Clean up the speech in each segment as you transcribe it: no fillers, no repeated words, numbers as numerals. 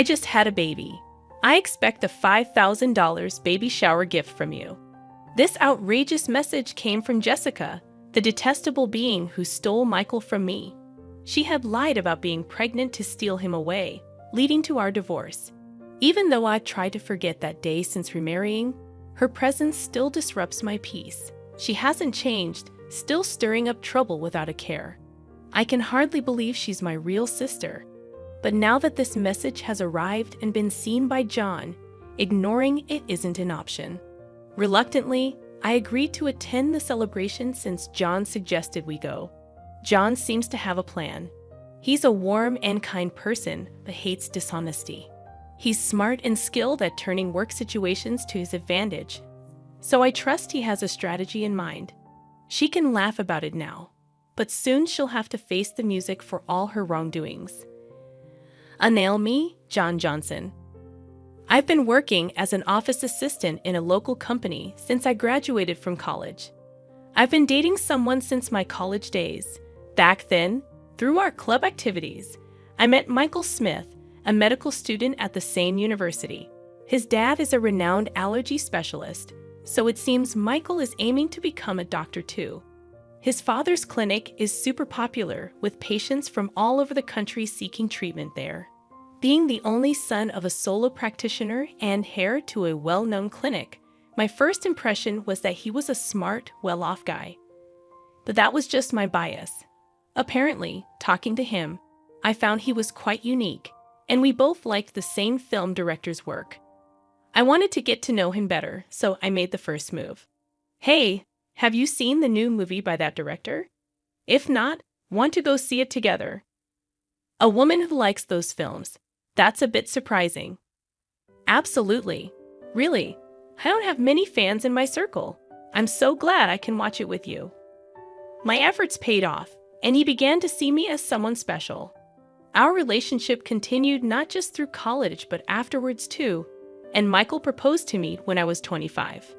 I just had a baby. I expect a $5,000 baby shower gift from you. This outrageous message came from Jessica, the detestable being who stole Michael from me. She had lied about being pregnant to steal him away, leading to our divorce. Even though I've tried to forget that day since remarrying, her presence still disrupts my peace. She hasn't changed, still stirring up trouble without a care. I can hardly believe she's my real sister. But now that this message has arrived and been seen by John, ignoring it isn't an option. Reluctantly, I agreed to attend the celebration since John suggested we go. John seems to have a plan. He's a warm and kind person, but hates dishonesty. He's smart and skilled at turning work situations to his advantage, so I trust he has a strategy in mind. She can laugh about it now, but soon she'll have to face the music for all her wrongdoings. Me, John Johnson. I've been working as an office assistant in a local company since I graduated from college. I've been dating someone since my college days. Back then, through our club activities, I met Michael Smith, a medical student at the same university. His dad is a renowned allergy specialist, so it seems Michael is aiming to become a doctor too. His father's clinic is super popular, with patients from all over the country seeking treatment there. Being the only son of a solo practitioner and heir to a well-known clinic, my first impression was that he was a smart, well-off guy. But that was just my bias. Apparently, talking to him, I found he was quite unique, and we both liked the same film director's work. I wanted to get to know him better, so I made the first move. Hey, have you seen the new movie by that director? If not, want to go see it together? A woman who likes those films. That's a bit surprising. Absolutely. Really, I don't have many fans in my circle. I'm so glad I can watch it with you. My efforts paid off, and he began to see me as someone special. Our relationship continued not just through college but afterwards too, and Michael proposed to me when I was 25.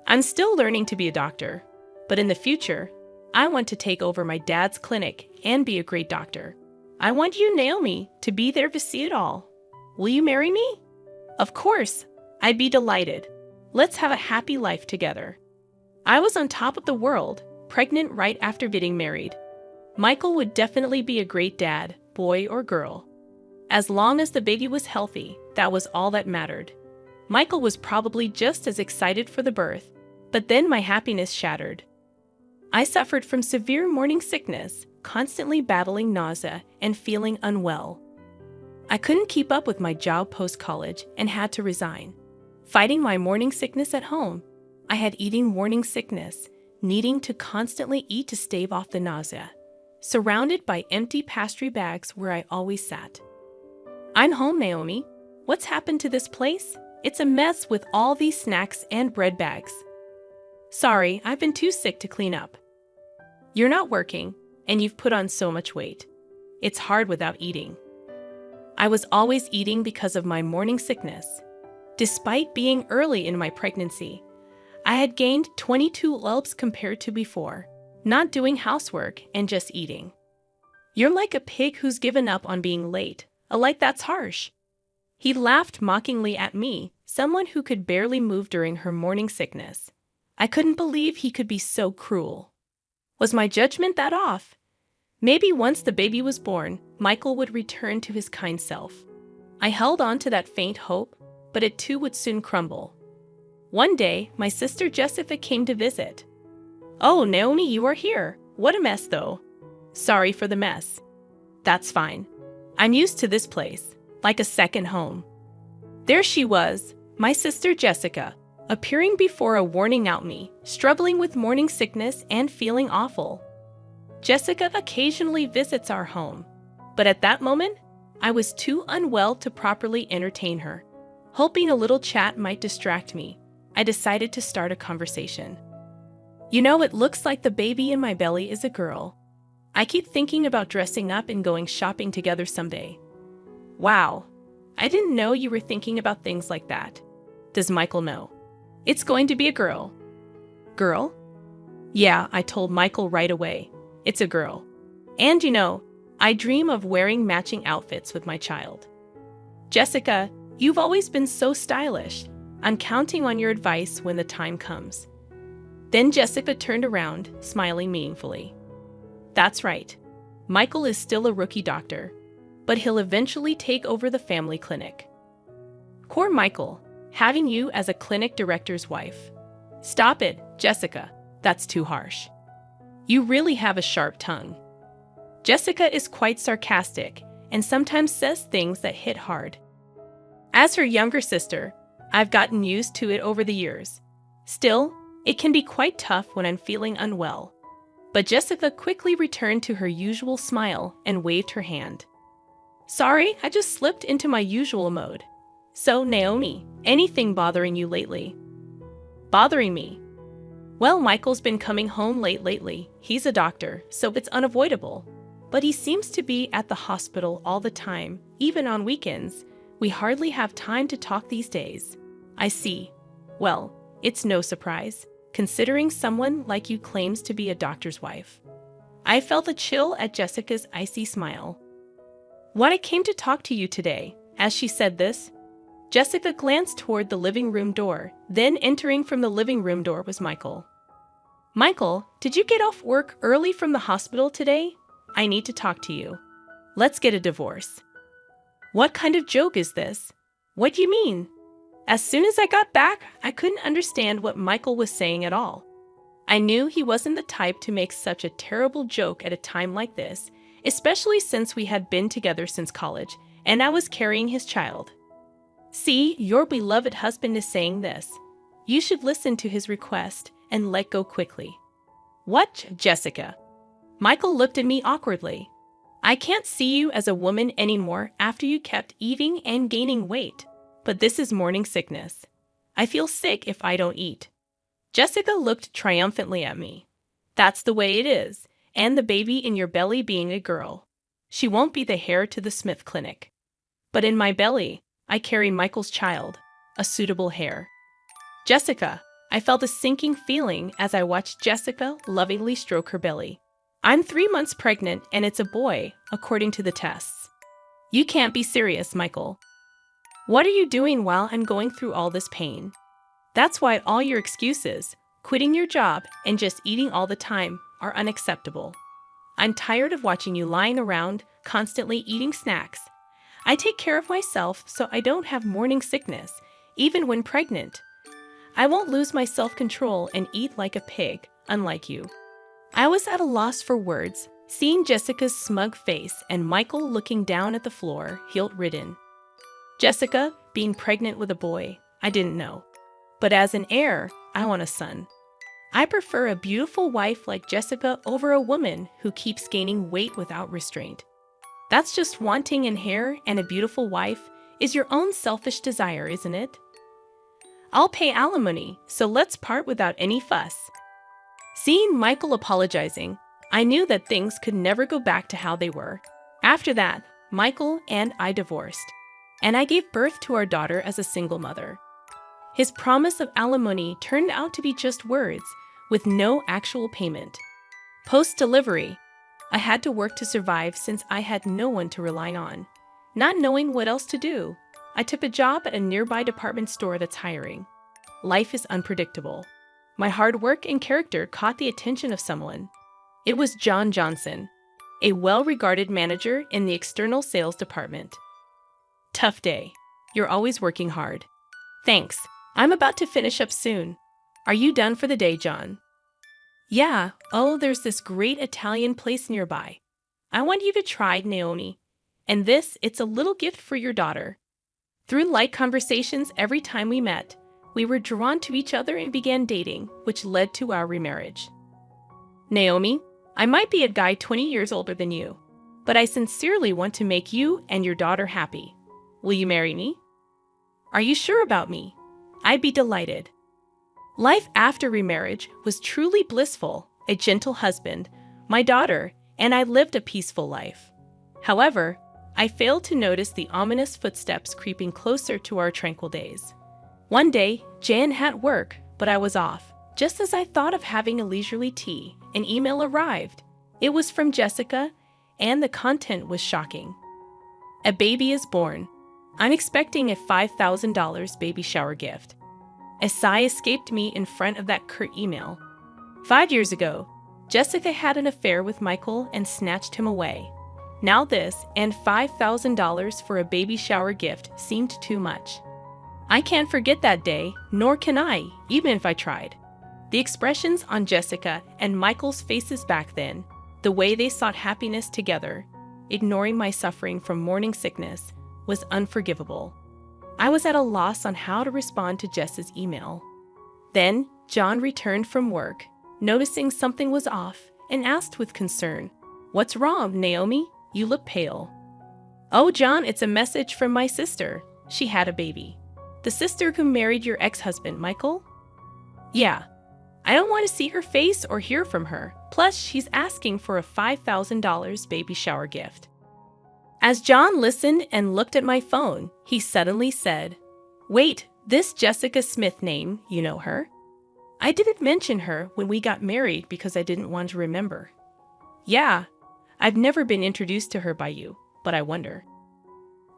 I'm still learning to be a doctor, but in the future, I want to take over my dad's clinic and be a great doctor. I want you, Naomi, to be there to see it all. Will you marry me? Of course, I'd be delighted. Let's have a happy life together. I was on top of the world, pregnant right after getting married. Michael would definitely be a great dad, boy or girl. As long as the baby was healthy, that was all that mattered. Michael was probably just as excited for the birth, but then my happiness shattered. I suffered from severe morning sickness, constantly battling nausea and feeling unwell. I couldn't keep up with my job post-college and had to resign. Fighting my morning sickness at home, I had eating morning sickness, needing to constantly eat to stave off the nausea, surrounded by empty pastry bags where I always sat. I'm home, Naomi. What's happened to this place? It's a mess with all these snacks and bread bags. Sorry, I've been too sick to clean up. You're not working, and you've put on so much weight. It's hard without eating. I was always eating because of my morning sickness. Despite being early in my pregnancy, I had gained 22 lbs compared to before, not doing housework and just eating. You're like a pig who's given up on being late. That's harsh. He laughed mockingly at me, someone who could barely move during her morning sickness. I couldn't believe he could be so cruel. Was my judgment that off? Maybe once the baby was born, Michael would return to his kind self. I held on to that faint hope, but it too would soon crumble. One day, my sister Jessica came to visit. Oh, Naomi, you are here. What a mess, though. Sorry for the mess. That's fine. I'm used to this place, like a second home. There she was, my sister Jessica, appearing before a warning out me, struggling with morning sickness and feeling awful. Jessica occasionally visits our home, but at that moment, I was too unwell to properly entertain her. Hoping a little chat might distract me, I decided to start a conversation. You know, it looks like the baby in my belly is a girl. I keep thinking about dressing up and going shopping together someday. Wow, I didn't know you were thinking about things like that. Does Michael know? It's going to be a girl. Girl? Yeah, I told Michael right away. It's a girl. And you know, I dream of wearing matching outfits with my child. Jessica, you've always been so stylish. I'm counting on your advice when the time comes. Then Jessica turned around, smiling meaningfully. That's right. Michael is still a rookie doctor, but he'll eventually take over the family clinic. Poor Michael, having you as a clinic director's wife. Stop it, Jessica. That's too harsh. You really have a sharp tongue. Jessica is quite sarcastic and sometimes says things that hit hard. As her younger sister, I've gotten used to it over the years. Still, it can be quite tough when I'm feeling unwell. But Jessica quickly returned to her usual smile and waved her hand. Sorry, I just slipped into my usual mode. So, Naomi, anything bothering you lately? Bothering me? Well, Michael's been coming home late lately. He's a doctor, so it's unavoidable. But he seems to be at the hospital all the time, even on weekends. We hardly have time to talk these days. I see. Well, it's no surprise, considering someone like you claims to be a doctor's wife. I felt a chill at Jessica's icy smile. What I came to talk to you today, as she said this, Jessica glanced toward the living room door, then entering from the living room door was Michael. Michael, did you get off work early from the hospital today? I need to talk to you. Let's get a divorce. What kind of joke is this? What do you mean? As soon as I got back, I couldn't understand what Michael was saying at all. I knew he wasn't the type to make such a terrible joke at a time like this, especially since we had been together since college, and I was carrying his child. See, your beloved husband is saying this. You should listen to his request and let go quickly. What, Jessica? Michael looked at me awkwardly. I can't see you as a woman anymore after you kept eating and gaining weight. But this is morning sickness. I feel sick if I don't eat. Jessica looked triumphantly at me. That's the way it is, and the baby in your belly being a girl. She won't be the heir to the Smith Clinic. But in my belly, I carry Michael's child, a suitable heir. Jessica, I felt a sinking feeling as I watched Jessica lovingly stroke her belly. I'm 3 months pregnant and it's a boy, according to the tests. You can't be serious, Michael. What are you doing while I'm going through all this pain? That's why all your excuses, quitting your job and just eating all the time, are unacceptable. I'm tired of watching you lying around, constantly eating snacks. I take care of myself so I don't have morning sickness, even when pregnant. I won't lose my self-control and eat like a pig, unlike you. I was at a loss for words, seeing Jessica's smug face and Michael looking down at the floor, guilt-ridden. Jessica, being pregnant with a boy, I didn't know. But as an heir, I want a son. I prefer a beautiful wife like Jessica over a woman who keeps gaining weight without restraint. That's just wanting an heir and a beautiful wife is your own selfish desire, isn't it? I'll pay alimony, so let's part without any fuss. Seeing Michael apologizing, I knew that things could never go back to how they were. After that, Michael and I divorced, and I gave birth to our daughter as a single mother. His promise of alimony turned out to be just words, with no actual payment. Post-delivery, I had to work to survive since I had no one to rely on. Not knowing what else to do, I took a job at a nearby department store that's hiring. Life is unpredictable. My hard work and character caught the attention of someone. It was John Johnson, a well-regarded manager in the external sales department. Tough day. You're always working hard. Thanks. I'm about to finish up soon. Are you done for the day, John? Yeah. Oh, there's this great Italian place nearby. I want you to try, Naomi. And it's a little gift for your daughter. Through light conversations every time we met, we were drawn to each other and began dating, which led to our remarriage. Naomi, I might be a guy 20 years older than you, but I sincerely want to make you and your daughter happy. Will you marry me? Are you sure about me? I'd be delighted. Life after remarriage was truly blissful, a gentle husband, my daughter, and I lived a peaceful life. However, I failed to notice the ominous footsteps creeping closer to our tranquil days. One day, Jan had work, but I was off. Just as I thought of having a leisurely tea, an email arrived. It was from Jessica, and the content was shocking. A baby is born. I'm expecting a $5,000 baby shower gift. A sigh escaped me in front of that curt email. 5 years ago, Jessica had an affair with Michael and snatched him away. Now this and $5,000 for a baby shower gift seemed too much. I can't forget that day, nor can I, even if I tried. The expressions on Jessica and Michael's faces back then, the way they sought happiness together, ignoring my suffering from morning sickness, was unforgivable. I was at a loss on how to respond to Jess's email. Then, John returned from work, noticing something was off, and asked with concern, "What's wrong, Naomi? You look pale." "Oh, John, it's a message from my sister. She had a baby." "The sister who married your ex-husband, Michael?" "Yeah. I don't want to see her face or hear from her. Plus, she's asking for a $5,000 baby shower gift." As John listened and looked at my phone, he suddenly said, "Wait, this Jessica Smith name, you know her?" "I didn't mention her when we got married because I didn't want to remember." "Yeah, I've never been introduced to her by you, but I wonder."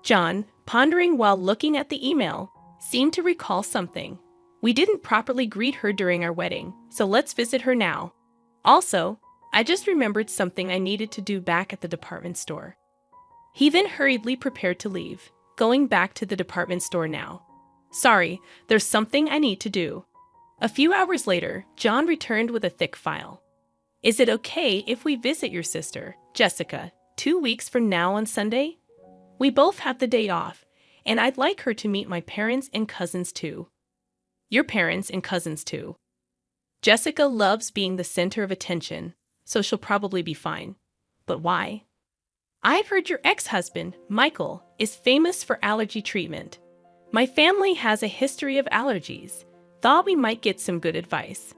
John, pondering while looking at the email, seemed to recall something. "We didn't properly greet her during our wedding, so let's visit her now. Also, I just remembered something I needed to do back at the department store." He then hurriedly prepared to leave, going back to the department store now. "Sorry, there's something I need to do." A few hours later, John returned with a thick file. "Is it okay if we visit your sister, Jessica, 2 weeks from now on Sunday? We both have the day off, and I'd like her to meet my parents and cousins too." "Your parents and cousins too." "Jessica loves being the center of attention, so she'll probably be fine. But why?" "I've heard your ex-husband, Michael, is famous for allergy treatment. My family has a history of allergies. Thought we might get some good advice."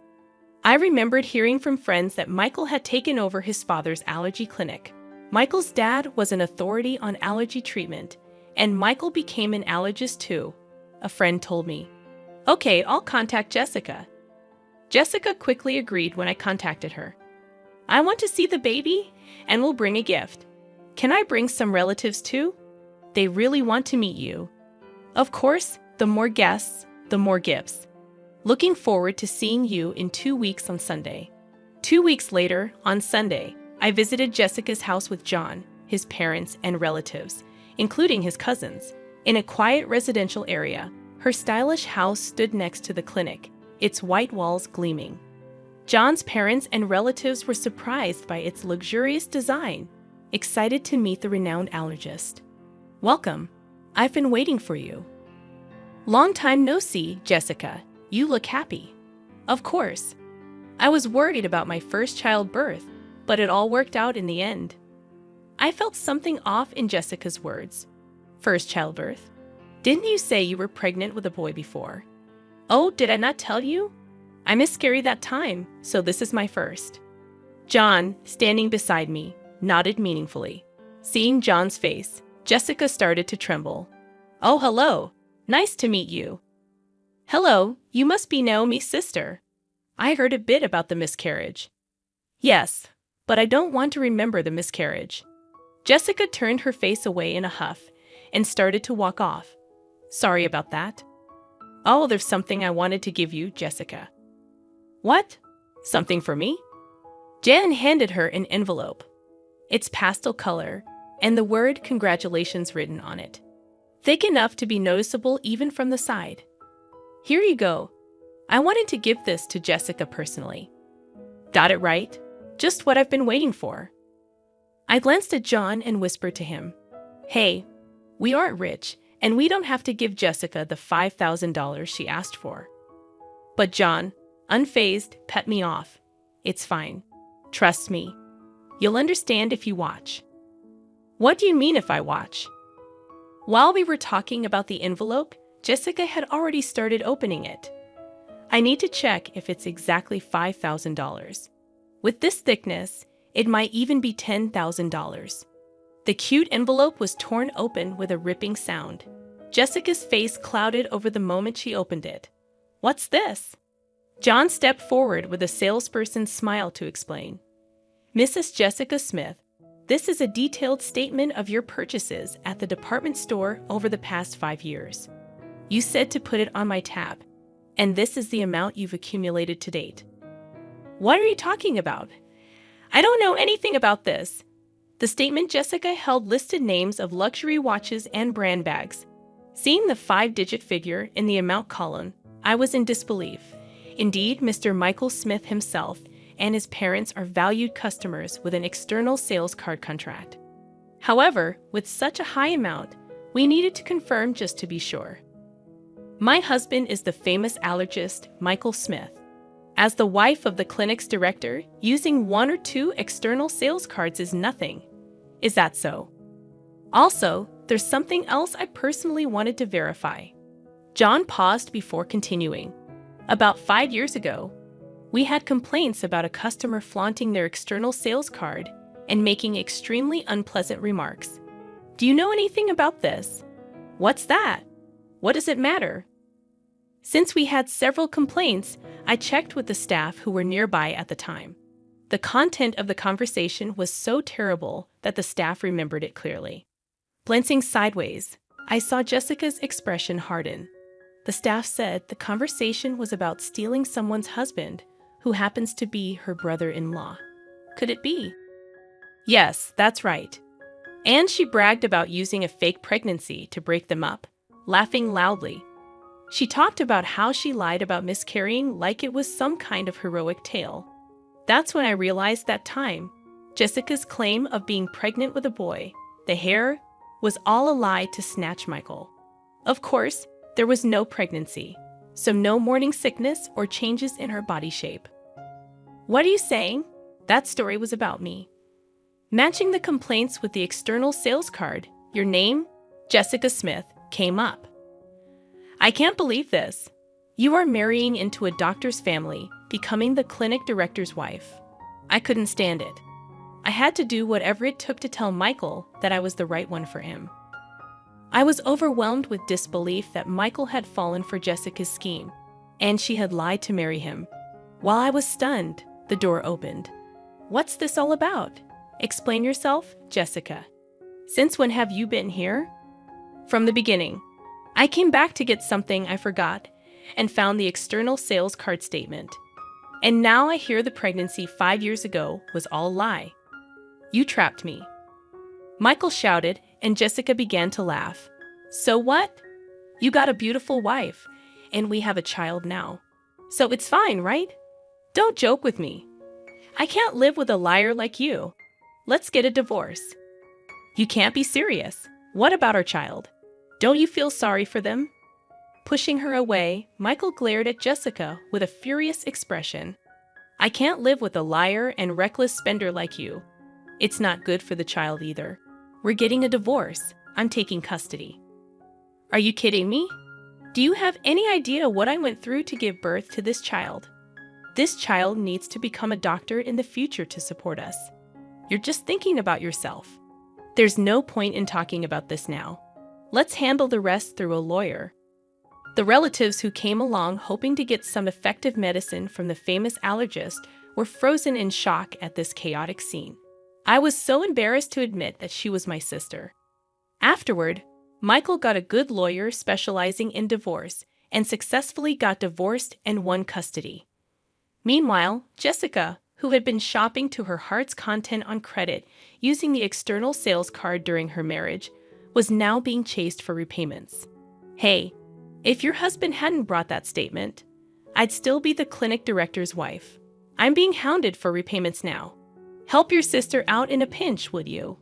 I remembered hearing from friends that Michael had taken over his father's allergy clinic. Michael's dad was an authority on allergy treatment, and Michael became an allergist too, a friend told me. "Okay, I'll contact Jessica." Jessica quickly agreed when I contacted her. "I want to see the baby, and we'll bring a gift. Can I bring some relatives too? They really want to meet you." "Of course, the more guests, the more gifts. Looking forward to seeing you in 2 weeks on Sunday." 2 weeks later, on Sunday, I visited Jessica's house with John, his parents, and relatives, including his cousins. In a quiet residential area, her stylish house stood next to the clinic, its white walls gleaming. John's parents and relatives were surprised by its luxurious design, excited to meet the renowned allergist. "Welcome. I've been waiting for you." "Long time no see, Jessica. You look happy." "Of course. I was worried about my first childbirth, but it all worked out in the end." I felt something off in Jessica's words. "First childbirth? Didn't you say you were pregnant with a boy before?" "Oh, did I not tell you? I miscarried that time, so this is my first." John, standing beside me, nodded meaningfully. Seeing John's face, Jessica started to tremble. "Oh, hello. Nice to meet you." "Hello, you must be Naomi's sister. I heard a bit about the miscarriage." "Yes, but I don't want to remember the miscarriage." Jessica turned her face away in a huff and started to walk off. "Sorry about that." "Oh, there's something I wanted to give you, Jessica." "What? Something for me?" Jan handed her an envelope. It's pastel color, and the word "congratulations" written on it. Thick enough to be noticeable even from the side. "Here you go. I wanted to give this to Jessica personally." "Got it right? Just what I've been waiting for." I glanced at John and whispered to him, "Hey, we aren't rich, and we don't have to give Jessica the $5,000 she asked for." But John, unfazed, pet me off. "It's fine. Trust me. You'll understand if you watch." "What do you mean if I watch?" While we were talking about the envelope, Jessica had already started opening it. "I need to check if it's exactly $5,000. With this thickness, it might even be $10,000. The cute envelope was torn open with a ripping sound. Jessica's face clouded over the moment she opened it. "What's this?" John stepped forward with a salesperson's smile to explain. "Mrs. Jessica Smith, This is a detailed statement of your purchases at the department store over the past 5 years. You said to put it on my tab, and this is the amount you've accumulated to date. What are you talking about? I don't know anything about this. The statement Jessica held listed names of luxury watches and brand bags. Seeing the 5-digit figure in the amount column, I was in disbelief. Indeed, Mr. Michael Smith himself and his parents are valued customers with an external sales card contract. However, with such a high amount, we needed to confirm just to be sure. My husband is the famous allergist, Michael Smith. As the wife of the clinic's director, using 1 or 2 external sales cards is nothing. Is that so? Also, there's something else I personally wanted to verify. John paused before continuing. About 5 years ago, we had complaints about a customer flaunting their external sales card and making extremely unpleasant remarks. Do you know anything about this? What's that? What does it matter? Since we had several complaints, I checked with the staff who were nearby at the time. The content of the conversation was so terrible that the staff remembered it clearly. Glancing sideways, I saw Jessica's expression harden. The staff said the conversation was about stealing someone's husband, who happens to be her brother-in-law. Could it be? Yes, that's right. And she bragged about using a fake pregnancy to break them up, laughing loudly. She talked about how she lied about miscarrying like it was some kind of heroic tale. That's when I realized that time. Jessica's claim of being pregnant with a boy, the hair, was all a lie to snatch Michael. Of course, there was no pregnancy, so no morning sickness or changes in her body shape. What are you saying? That story was about me. Matching the complaints with the external sales card, your name, Jessica Smith, came up. I can't believe this. You are marrying into a doctor's family, becoming the clinic director's wife. I couldn't stand it. I had to do whatever it took to tell Michael that I was the right one for him. I was overwhelmed with disbelief that Michael had fallen for Jessica's scheme, and she had lied to marry him. While I was stunned, the door opened. What's this all about? Explain yourself, Jessica. Since when have you been here? From the beginning. I came back to get something I forgot and found the external sales card statement. And now I hear the pregnancy 5 years ago was all a lie. You trapped me. Michael shouted, and Jessica began to laugh. So what? You got a beautiful wife, and we have a child now. So it's fine, right? Don't joke with me. I can't live with a liar like you. Let's get a divorce. You can't be serious. What about our child? Don't you feel sorry for them? Pushing her away, Michael glared at Jessica with a furious expression. I can't live with a liar and reckless spender like you. It's not good for the child either. We're getting a divorce. I'm taking custody. Are you kidding me? Do you have any idea what I went through to give birth to this child? This child needs to become a doctor in the future to support us. You're just thinking about yourself. There's no point in talking about this now. Let's handle the rest through a lawyer. The relatives who came along hoping to get some effective medicine from the famous allergist were frozen in shock at this chaotic scene. I was so embarrassed to admit that she was my sister. Afterward, Michael got a good lawyer specializing in divorce and successfully got divorced and won custody. Meanwhile, Jessica, who had been shopping to her heart's content on credit using the external sales card during her marriage, was now being chased for repayments. Hey, if your husband hadn't brought that statement, I'd still be the clinic director's wife. I'm being hounded for repayments now. Help your sister out in a pinch, would you?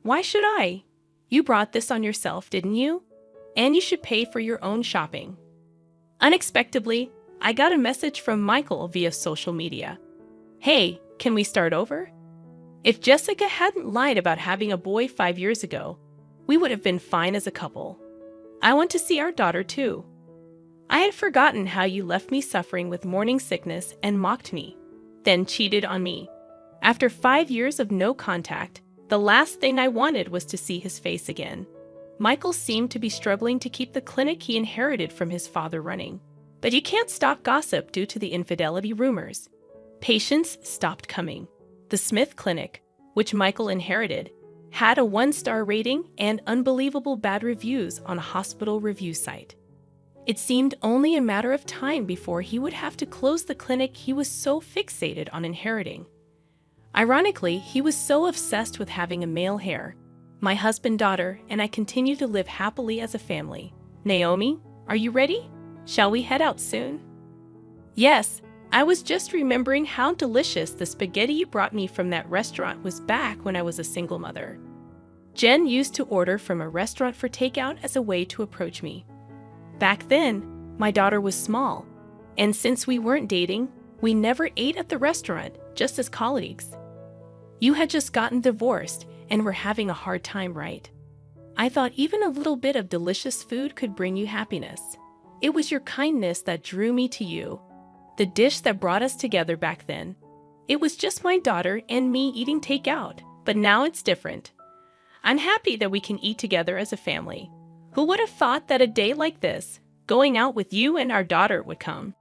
Why should I? You brought this on yourself, didn't you? And you should pay for your own shopping. Unexpectedly, I got a message from Michael via social media. Hey, can we start over? If Jessica hadn't lied about having a boy 5 years ago, we would have been fine as a couple. I want to see our daughter too. I had forgotten how you left me suffering with morning sickness and mocked me, then cheated on me. After 5 years of no contact, the last thing I wanted was to see his face again. Michael seemed to be struggling to keep the clinic he inherited from his father running. But you can't stop gossip due to the infidelity rumors. Patients stopped coming. The Smith Clinic, which Michael inherited, had a 1-star rating and unbelievable bad reviews on a hospital review site. It seemed only a matter of time before he would have to close the clinic he was so fixated on inheriting. Ironically, he was so obsessed with having a male heir. My husband, daughter, and I continue to live happily as a family. Naomi, are you ready? Shall we head out soon? Yes, I was just remembering how delicious the spaghetti you brought me from that restaurant was back when I was a single mother. Jen used to order from a restaurant for takeout as a way to approach me. Back then, my daughter was small, and since we weren't dating, we never ate at the restaurant, just as colleagues. You had just gotten divorced and were having a hard time, right? I thought even a little bit of delicious food could bring you happiness. It was your kindness that drew me to you, the dish that brought us together back then. It was just my daughter and me eating takeout, but now it's different. I'm happy that we can eat together as a family. Who would have thought that a day like this, going out with you and our daughter, would come?